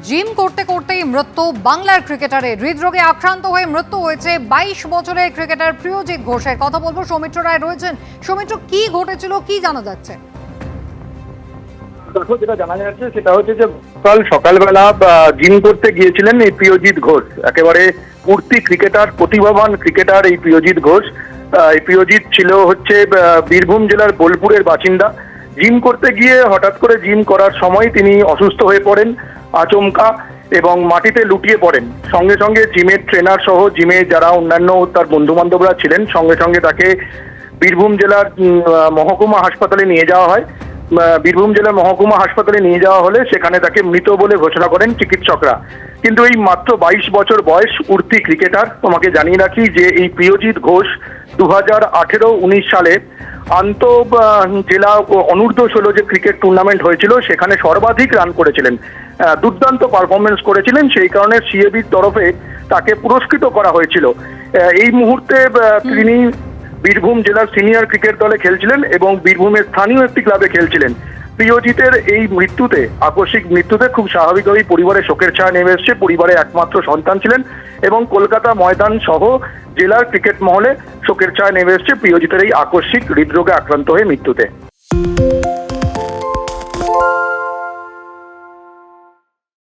Gym করতে করতেই মৃত্যু বাংলার ক্রিকেটারের। হৃদরোগে আক্রান্ত হয়ে মৃত্যু হয়েছে 22 বছরের ক্রিকেটার প্রিয়জিৎ ঘোষের। কথা বলবো, সৌমিত্র রায় রয়েছেন। সৌমিত্র, কি ঘটেছিল, কি জানা যাচ্ছে? দেখো, যেটা জানা যাচ্ছে সেটা হচ্ছে যে সকালবেলা জিম করতে গিয়েছিলেন এই প্রিয়জিৎ ঘোষ। একেবারে উঠতি ক্রিকেটার, প্রতিভাবান ক্রিকেটার এই প্রিয়জিৎ ঘোষ। এই প্রিয়জিৎ ছিল হচ্ছে বীরভূম জেলার বোলপুরের বাসিন্দা। জিম করতে গিয়ে হঠাৎ করে জিম করার সময় তিনি অসুস্থ হয়ে পড়েন আচমকা এবং মাটিতে লুটিয়ে পড়েন। সঙ্গে সঙ্গে জিমের ট্রেনার সহ জিমে যারা অন্যান্য তার বন্ধু বান্ধবরা ছিলেন, সঙ্গে সঙ্গে তাকে বীরভূম জেলার মহকুমা হাসপাতালে নিয়ে যাওয়া হয়। বীরভূম জেলার মহকুমা হাসপাতালে নিয়ে যাওয়া হলে সেখানে তাকে মৃত বলে ঘোষণা করেন চিকিৎসকরা। কিন্তু এই মাত্র 22 বছর বয়স উঠতি ক্রিকেটার। তোমাকে জানিয়ে রাখি যে এই প্রিয়জিৎ ঘোষ 2018-19 সালে আন্ত জেলা অনূর্ধ্ব 16 যে ক্রিকেট টুর্নামেন্ট হয়েছিল সেখানে সর্বাধিক রান করেছিলেন, দুর্দান্ত পারফরমেন্স করেছিলেন। সেই কারণে সিএবির তরফে তাকে পুরস্কৃত করা হয়েছিল। এই মুহূর্তে তিনি বীরভূম জেলার সিনিয়র ক্রিকেট দলে খেলছিলেন এবং বীরভূমের স্থানীয় একটি ক্লাবে খেলছিলেন। প্রিয়জিতের এই মৃত্যুতে, আকস্মিক মৃত্যুতে খুব স্বাভাবিকভাবেই পরিবারের শোকের ছায়া নেমে এসছে। পরিবারের একমাত্র সন্তান ছিলেন এবং কলকাতা ময়দান সহ জেলার ক্রিকেট মহলে শোকের ছায়া নেমে এসছে প্রিয়জিতের এই আকস্মিক হৃদরোগে আক্রান্ত হয়ে মৃত্যুতে।